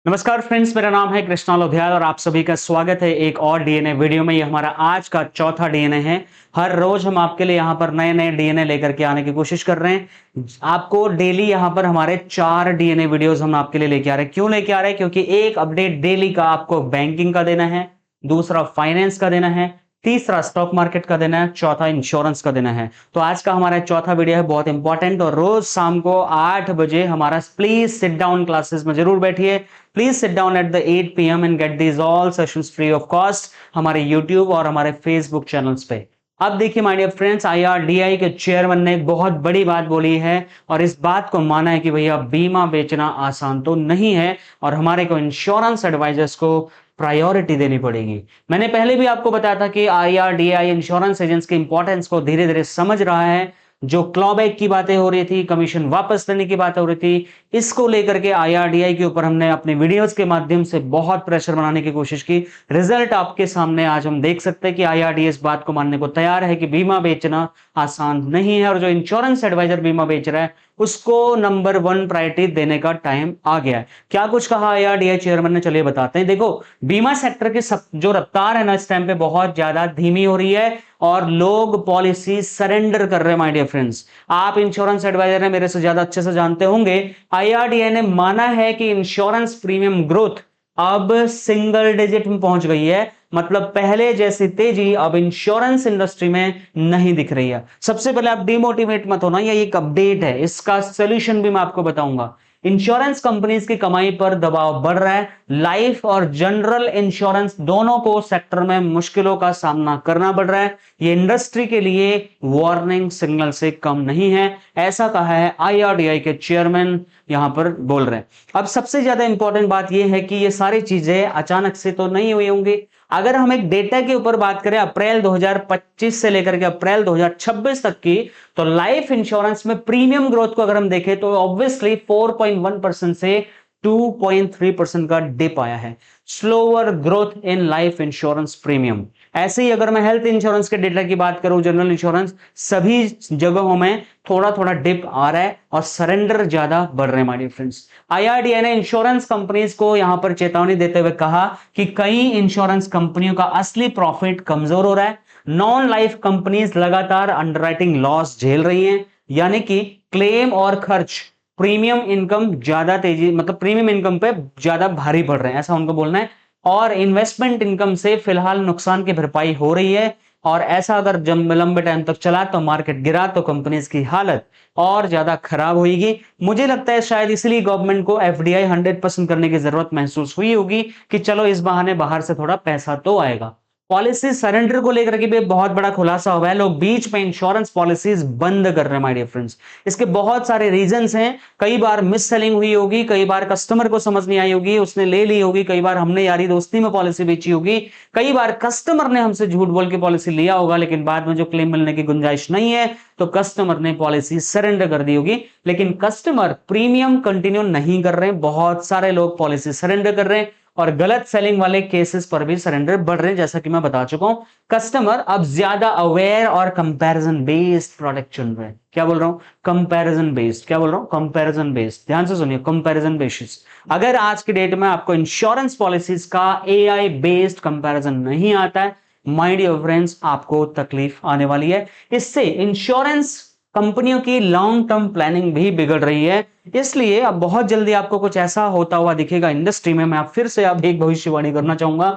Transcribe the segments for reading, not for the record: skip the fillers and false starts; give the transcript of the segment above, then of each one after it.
नमस्कार फ्रेंड्स, मेरा नाम है कृष्णा लोधियाल और आप सभी का स्वागत है एक और डीएनए वीडियो में। ये हमारा आज का चौथा डीएनए है। हर रोज हम आपके लिए यहाँ पर नए नए डीएनए लेकर के आने की कोशिश कर रहे हैं। आपको डेली यहाँ पर हमारे 4 डीएनए वीडियोस हम आपके लिए लेके आ रहे हैं। क्यों लेके आ रहे हैं? क्योंकि एक अपडेट डेली का आपको बैंकिंग का देना है, दूसरा फाइनेंस का देना है, तीसरा स्टॉक मार्केट का देना है, चौथा इंश्योरेंस का देना है। तो आज का हमारा चौथा वीडियो है बहुत इंपॉर्टेंट और रोज शाम को 8 बजे हमारा प्लीज सिट डाउन क्लासेस में जरूर बैठिए। Please sit down at the 8 PM and get these all sessions free of cost हमारे यूट्यूब और हमारे फेसबुक चैनल्स पे। अब देखिए माय डियर फ्रेंड्स, IRDAI के चेयरमैन ने एक बहुत बड़ी बात बोली है और इस बात को माना है कि भैया बीमा बेचना आसान तो नहीं है और हमारे को इंश्योरेंस एडवाइजर्स को प्रायोरिटी देनी पड़ेगी। मैंने पहले भी आपको बताया था कि IRDAI इंश्योरेंस एजेंट्स की इंपॉर्टेंस को धीरे धीरे समझ रहा है। जो क्लॉबैक की बातें हो रही थी, कमीशन वापस लेने की बातें हो रही थी, इसको लेकर के IRDAI के ऊपर हमने अपने वीडियोस के माध्यम से बहुत प्रेशर बनाने की कोशिश की। रिजल्ट आपके सामने आज हम देख सकते हैं कि IRDAI इस बात को मानने को तैयार है कि बीमा बेचना आसान नहीं है और जो इंश्योरेंस एडवाइजर बीमा बेच रहा है उसको नंबर 1 प्रायोरिटी देने का टाइम आ गया है। क्या कुछ कहा IRDAI चेयरमैन ने, चलिए बताते हैं। देखो, बीमा सेक्टर की जो रफ्तार है ना इस टाइम पे बहुत ज्यादा धीमी हो रही है और लोग पॉलिसी सरेंडर कर रहे हैं। माय डियर फ्रेंड्स, आप इंश्योरेंस एडवाइजर है, मेरे से ज्यादा अच्छे से जानते होंगे। IRDAI ने माना है कि इंश्योरेंस प्रीमियम ग्रोथ अब सिंगल डिजिट में पहुंच गई है। मतलब पहले जैसी तेजी अब इंश्योरेंस इंडस्ट्री में नहीं दिख रही है। सबसे पहले आप डिमोटिवेट मत होना, ये एक अपडेट है, इसका सॉल्यूशन भी मैं आपको बताऊंगा। इंश्योरेंस कंपनीज की कमाई पर दबाव बढ़ रहा है। लाइफ और जनरल इंश्योरेंस दोनों को सेक्टर में मुश्किलों का सामना करना पड़ रहा है। ये इंडस्ट्री के लिए वार्निंग सिग्नल से कम नहीं है, ऐसा कहा है IRDAI के चेयरमैन यहां पर बोल रहे हैं। अब सबसे ज्यादा इंपॉर्टेंट बात यह है कि ये सारी चीजें अचानक से तो नहीं हुई होंगी। अगर हम एक डेटा के ऊपर बात करें अप्रैल 2025 से लेकर के अप्रैल 2026 तक की, तो लाइफ इंश्योरेंस में प्रीमियम ग्रोथ को अगर हम देखें तो ऑब्वियसली 4.1% से 2.3% का डिप आया है। Slower growth in life insurance premium. ऐसे ही अगर मैं हेल्थ इंश्योरेंस के डेटा की बात करूं, जनरल इंश्योरेंस, सभी जगहों में थोड़ा थोड़ा डिप आ रहा है और सरेंडर ज्यादा बढ़ रहे हैं। माय डियर फ्रेंड्स, IRDAI ने इंश्योरेंस कंपनीज को यहां पर चेतावनी देते हुए कहा कि कई इंश्योरेंस कंपनियों का असली प्रॉफिट कमजोर हो रहा है। नॉन लाइफ कंपनीज लगातार अंडरराइटिंग लॉस झेल रही हैं, यानी कि क्लेम और खर्च प्रीमियम इनकम ज्यादा तेजी, मतलब प्रीमियम इनकम पे ज्यादा भारी पड़ रहे हैं, ऐसा उनको बोलना है। और इन्वेस्टमेंट इनकम से फिलहाल नुकसान की भरपाई हो रही है और ऐसा अगर जब लंबे टाइम तक चला तो मार्केट गिरा तो कंपनीज की हालत और ज्यादा खराब होगी। मुझे लगता है शायद इसलिए गवर्नमेंट को FDI 100% करने की जरूरत महसूस हुई होगी कि चलो इस बहाने बाहर से थोड़ा पैसा तो आएगा। पॉलिसी सरेंडर को लेकर के भी बहुत बड़ा खुलासा हुआ है। लोग बीच में इंश्योरेंस पॉलिसीज बंद कर रहे हैं। माय डियर फ्रेंड्स, इसके बहुत सारे रीजंस हैं। कई बार मिस सेलिंग हुई होगी, कई बार कस्टमर को समझ नहीं आई होगी, उसने ले ली होगी, कई बार हमने यारी दोस्ती में पॉलिसी बेची होगी, कई बार कस्टमर ने हमसे झूठ बोल के पॉलिसी लिया होगा, लेकिन बाद में जो क्लेम मिलने की गुंजाइश नहीं है तो कस्टमर ने पॉलिसी सरेंडर कर दी होगी। लेकिन कस्टमर प्रीमियम कंटिन्यू नहीं कर रहे हैं, बहुत सारे लोग पॉलिसी सरेंडर कर रहे हैं और गलत सेलिंग वाले केसेस पर भी सरेंडर बढ़ रहे हैं, जैसा कि मैं बता चुका हूं। कस्टमर अब ज्यादा अवेयर और कंपैरिजन बेस्ड प्रोडक्ट चुन रहे हैं। क्या बोल रहा हूं? Comparison based. क्या बोल रहा हूं? Comparison based. ध्यान से सुनिए, कंपैरिजन बेसिस। अगर आज की डेट में आपको इंश्योरेंस पॉलिसीज का AI बेस्ड कंपैरिजन नहीं आता है, माय डियर फ्रेंड्स, आपको तकलीफ आने वाली है। इससे इंश्योरेंस कंपनियों की लॉन्ग टर्म प्लानिंग भी बिगड़ रही है। इसलिए अब बहुत जल्दी आपको कुछ ऐसा होता हुआ दिखेगा इंडस्ट्री में। मैं फिर से अब एक भविष्यवाणी करना चाहूंगा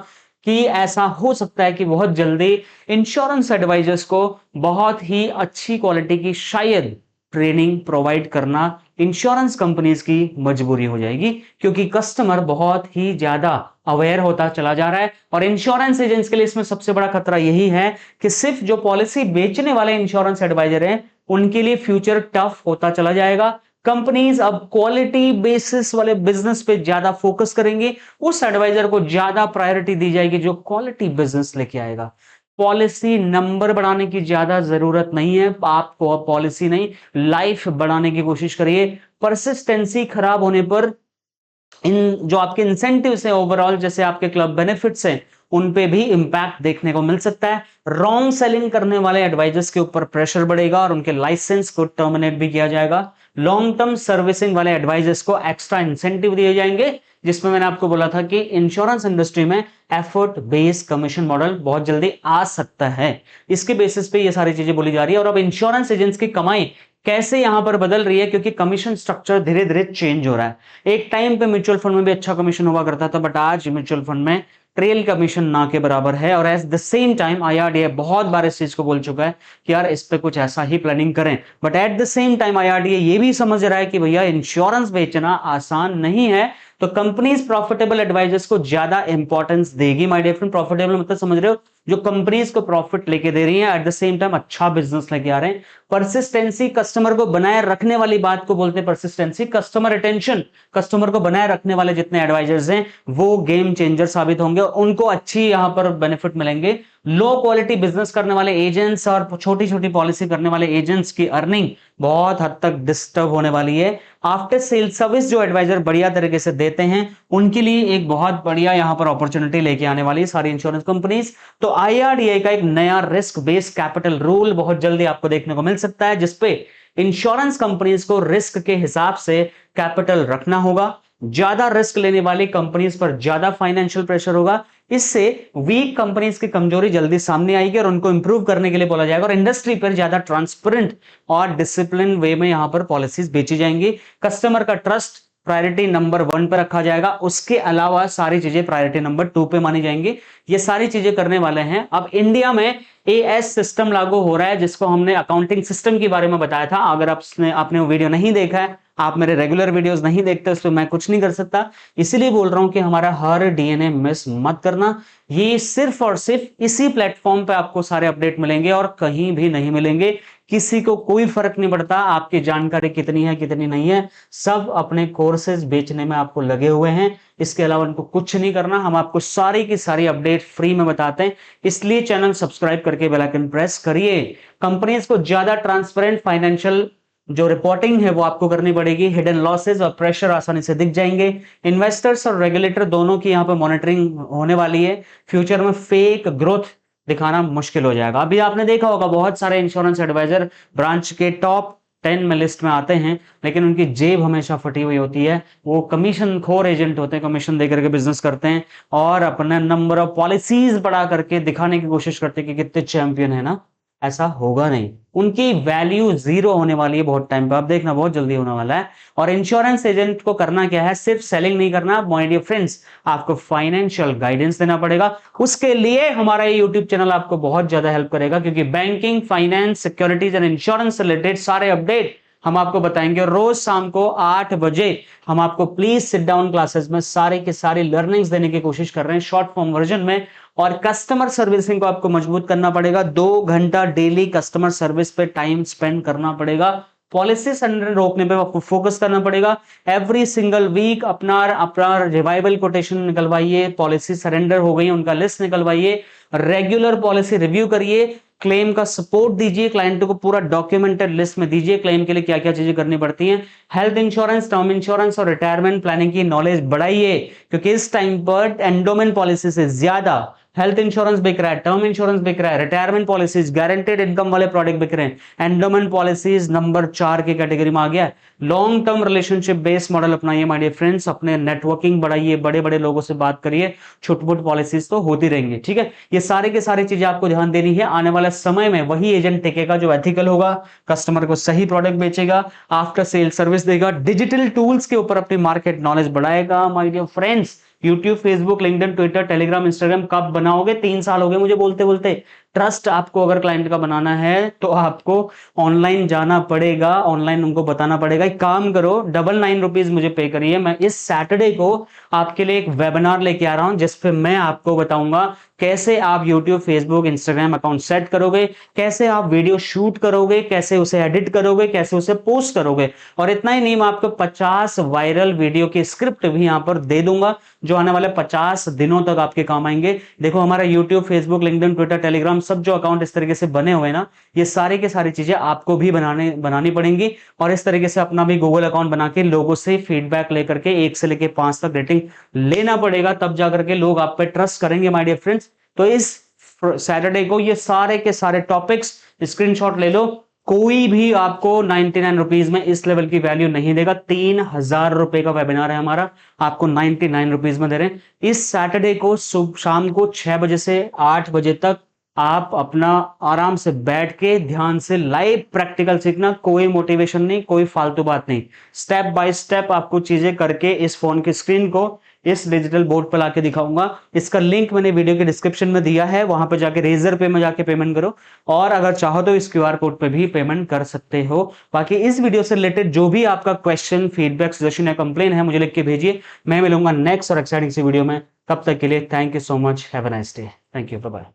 कि ऐसा हो सकता है कि बहुत जल्दी इंश्योरेंस एडवाइजर्स को बहुत ही अच्छी क्वालिटी की शायद ट्रेनिंग प्रोवाइड करना इंश्योरेंस कंपनीज की मजबूरी हो जाएगी, क्योंकि कस्टमर बहुत ही ज्यादा अवेयर होता चला जा रहा है। और इंश्योरेंस एजेंट्स के लिए इसमें सबसे बड़ा खतरा यही है कि सिर्फ जो पॉलिसी बेचने वाले इंश्योरेंस एडवाइजर हैं उनके लिए फ्यूचर टफ होता चला जाएगा। कंपनीज अब क्वालिटी बेसिस वाले बिजनेस पे ज्यादा फोकस करेंगे, उस एडवाइजर को ज्यादा प्रायोरिटी दी जाएगी जो क्वालिटी बिजनेस लेके आएगा। पॉलिसी नंबर बढ़ाने की ज्यादा जरूरत नहीं है, आप पॉलिसी नहीं लाइफ बढ़ाने की कोशिश करिए। परसिस्टेंसी खराब होने पर इन जो आपके इंसेंटिव्स हैं ओवरऑल, जैसे आपके क्लब बेनिफिट्स हैं, उन पे भी इंपैक्ट देखने को मिल सकता है। रॉन्ग सेलिंग करने वाले एडवाइजर्स के ऊपर प्रेशर बढ़ेगा और उनके लाइसेंस को टर्मिनेट भी किया जाएगा। लॉन्ग टर्म सर्विसिंग वाले एडवाइजर्स को एक्स्ट्रा इंसेंटिव दिए जाएंगे, जिसमें मैंने आपको बोला था कि इंश्योरेंस इंडस्ट्री में एफर्ट बेस्ड कमीशन मॉडल बहुत जल्दी आ सकता है। इसके बेसिस पे ये सारी चीजें बोली जा रही है। और अब इंश्योरेंस एजेंट्स की कमाई कैसे यहां पर बदल रही है, क्योंकि कमीशन स्ट्रक्चर धीरे धीरे चेंज हो रहा है। एक टाइम पे म्यूचुअल फंड में भी अच्छा कमीशन हुआ करता था, बट आज म्यूचुअल फंड में ट्रेल कमीशन ना के बराबर है। और at the same time IRDA बहुत बार इस चीज को बोल चुका है कि यार इस पे कुछ ऐसा ही प्लानिंग करें, but at the same time IRDA ये भी समझ रहा है कि भैया इंश्योरेंस बेचना आसान नहीं है, तो कंपनीज प्रॉफिटेबल एडवाइजर्स को ज्यादा इंपॉर्टेंस देगी। माय डियर फ्रेंड, प्रॉफिटेबल मतलब समझ रहे हो, जो कंपनीज को प्रॉफिट लेके दे रही हैं, एट द सेम टाइम अच्छा बिजनेस लेके आ रहे हैं। परसिस्टेंसी, कस्टमर को बनाए रखने वाली बात को बोलते हैं परसिस्टेंसी। कस्टमर रिटेंशन, कस्टमर को बनाए रखने वाले जितने एडवाइजर्स हैं वो गेम चेंजर साबित होंगे और उनको अच्छी यहां पर बेनिफिट मिलेंगे। लो क्वालिटी बिजनेस करने वाले एजेंट्स और छोटी छोटी पॉलिसी करने वाले एजेंट्स की अर्निंग बहुत हद तक डिस्टर्ब होने वाली है। आफ्टर सेल सर्विस जो एडवाइजर बढ़िया तरीके से देते हैं उनके लिए एक बहुत बढ़िया यहां पर अपॉर्चुनिटी लेके आने वाली है सारी इंश्योरेंस कंपनीज। तो आईआरडीए का एक नया रिस्क बेस्ड कैपिटल रूल बहुत जल्दी आपको देखने को मिल सकता है, जिसपे इंश्योरेंस कंपनीज को रिस्क के हिसाब से कैपिटल रखना होगा। ज्यादा रिस्क लेने वाली कंपनीज पर ज्यादा फाइनेंशियल प्रेशर होगा। इससे वीक कंपनीज की कमजोरी जल्दी सामने आएगी और उनको इंप्रूव करने के लिए बोला जाएगा और इंडस्ट्री पर ज्यादा ट्रांसपेरेंट और डिसिप्लिन वे में यहां पर पॉलिसीज बेची जाएंगी। कस्टमर का ट्रस्ट प्रायोरिटी नंबर 1 पर रखा जाएगा, उसके अलावा सारी चीजें प्रायोरिटी नंबर 2 पे मानी जाएंगी। ये सारी चीजें करने वाले हैं। अब इंडिया में एएस सिस्टम लागू हो रहा है, जिसको हमने अकाउंटिंग सिस्टम के बारे में बताया था। अगर आपने वो वीडियो नहीं देखा है, आप मेरे रेगुलर वीडियोस नहीं देखते, उस पर मैं कुछ नहीं कर सकता, इसीलिए बोल रहा हूं कि हमारा हर डीएनए मिस मत करना। ये सिर्फ और सिर्फ इसी प्लेटफॉर्म पे आपको सारे अपडेट मिलेंगे और कहीं भी नहीं मिलेंगे। किसी को कोई फर्क नहीं पड़ता आपकी जानकारी कितनी है कितनी नहीं है, सब अपने कोर्सेज बेचने में आपको लगे हुए हैं। इसके अलावा उनको कुछ नहीं करना, हम आपको सारी की सारी अपडेट फ्री में बताते हैं। इसलिए चैनल सब्सक्राइब करके बेल आइकन प्रेस करिए। कंपनीज को ज्यादा ट्रांसपेरेंट फाइनेंशियल जो रिपोर्टिंग है वो आपको करनी पड़ेगी। हिडन लॉसेस और प्रेशर आसानी से दिख जाएंगे। इन्वेस्टर्स और रेगुलेटर दोनों की यहां पर मॉनिटरिंग होने वाली है। फ्यूचर में फेक ग्रोथ दिखाना मुश्किल हो जाएगा। अभी आपने देखा होगा बहुत सारे इंश्योरेंस एडवाइजर ब्रांच के टॉप 10 में लिस्ट में आते हैं, लेकिन उनकी जेब हमेशा फटी हुई होती है। वो कमीशन खोर एजेंट होते हैं, कमीशन देकर के बिजनेस करते हैं और अपना नंबर ऑफ पॉलिसीज बढ़ा करके दिखाने की कोशिश करते हैं कि कितने चैंपियन है ना। ऐसा होगा नहीं, उनकी वैल्यू जीरो होने वाली है बहुत टाइम पे, आप देखना बहुत जल्दी होने वाला है। और इंश्योरेंस एजेंट को करना क्या है, सिर्फ सेलिंग नहीं करना माय डियर फ्रेंड्स, आपको फाइनेंशियल गाइडेंस देना पड़ेगा। उसके लिए हमारा ये यूट्यूब चैनल आपको बहुत ज्यादा हेल्प करेगा, क्योंकि banking, finance, securities and insurance से रिलेटेड सारे अपडेट हम आपको बताएंगे। रोज शाम को 8 बजे हम आपको प्लीज सिट डाउन क्लासेस में सारे के सारी लर्निंग्स देने की कोशिश कर रहे हैं शॉर्ट फॉर्म वर्जन में। और कस्टमर सर्विसिंग को आपको मजबूत करना पड़ेगा। 2 घंटा डेली कस्टमर सर्विस पे टाइम स्पेंड करना पड़ेगा। पॉलिसी सरेंडर रोकने पे आपको फोकस करना पड़ेगा। एवरी सिंगल वीक अपना रिवाइवल कोटेशन निकलवाइए। पॉलिसी सरेंडर हो गई उनका लिस्ट निकलवाइए। रेगुलर पॉलिसी रिव्यू करिए। क्लेम का सपोर्ट दीजिए, क्लाइंट को पूरा डॉक्यूमेंटेड लिस्ट में दीजिए क्लेम के लिए क्या क्या चीजें करनी पड़ती हैं। हेल्थ इंश्योरेंस, टर्म इंश्योरेंस और रिटायरमेंट प्लानिंग की नॉलेज बढ़ाइए, क्योंकि इस टाइम पर एंडोमेंट पॉलिसी से ज्यादा हेल्थ इंश्योरेंस बिक रहा है, टर्म इंश्योरेंस बिक रहा है, रिटायरमेंट पॉलिसीज, गारंटेड इनकम वाले प्रोडक्ट बिक रहे हैं। एंडोमेंट पॉलिसीज नंबर 4 की कैटेगरी में आ गया। Long term relationship based model अपनाइए माय डियर फ्रेंड्स। अपने नेटवर्किंग बढ़ाइए, बड़े बड़े लोगों से बात करिए। छोट-मोट पॉलिसीज तो होती रहेंगी, ठीक है। ये सारे के सारी चीजें आपको ध्यान देनी है। आने वाले समय में वही एजेंट टिकेगा जो एथिकल होगा, कस्टमर को सही प्रोडक्ट बेचेगा, आफ्टर सेल सर्विस देगा, डिजिटल टूल्स के ऊपर अपनी मार्केट नॉलेज बढ़ाएगा। My dear friends, YouTube, Facebook, LinkedIn, Twitter, Telegram, Instagram कब बनाओगे? 3 साल हो गए मुझे बोलते बोलते। ट्रस्ट आपको अगर क्लाइंट का बनाना है तो आपको ऑनलाइन जाना पड़ेगा, ऑनलाइन उनको बताना पड़ेगा। एक काम करो, ₹999 मुझे पे करिए। मैं इस सैटरडे को आपके लिए एक वेबिनार लेके आ रहा हूं, जिसपे मैं आपको बताऊंगा कैसे आप YouTube, Facebook, Instagram account set करोगे, कैसे आप वीडियो शूट करोगे, कैसे उसे एडिट करोगे, कैसे उसे पोस्ट करोगे। और इतना ही नहीं, मैं आपको 50 वायरल वीडियो की स्क्रिप्ट भी यहां पर दे दूंगा, जो आने वाले 50 दिनों तक आपके काम आएंगे। देखो, हमारा YouTube, Facebook, LinkedIn, Twitter, Telegram सब जो अकाउंट इस तरीके से बने हुए ना, ये सारी की सारी चीजें आपको भी बनानी पड़ेंगी। और इस तरीके से अपना भी गूगल अकाउंट बना के लोगों से फीडबैक लेकर के 1 से लेकर 5 तक रेटिंग लेना पड़ेगा, तब जाकर के लोग आप पे ट्रस्ट करेंगे माय डियर फ्रेंड्स। तो इस सैटरडे को ये सारे के सारे टॉपिक्स स्क्रीनशॉट ले लो, कोई भी आपको 99 रुपीज में इस लेवल की वैल्यू नहीं देगा। 3000 रुपए का वेबिनार है हमारा, आपको 99 रुपीज में दे रहे हैं। इस सैटरडे को शाम को 6 बजे से 8 बजे तक आप अपना आराम से बैठ के ध्यान से लाइव प्रैक्टिकल सीखना, कोई मोटिवेशन नहीं, कोई फालतू बात नहीं। स्टेप बाय स्टेप आपको चीजें करके इस फोन की स्क्रीन को इस डिजिटल बोर्ड पर लाके दिखाऊंगा। इसका लिंक मैंने वीडियो के डिस्क्रिप्शन में दिया है, वहां पे जाके रेजर पे में जाके पेमेंट करो, और अगर चाहो तो इस क्यूआर कोड पे भी पेमेंट कर सकते हो। बाकी इस वीडियो से रिलेटेड जो भी आपका क्वेश्चन, फीडबैक, सजेशन या कंप्लेन है, मुझे लिख के भेजिए। मैं मिलूंगा नेक्स्ट और एक्साइटिंग सी वीडियो में। तब तक के लिए thank you so much, have a nice day. Thank you, bye bye.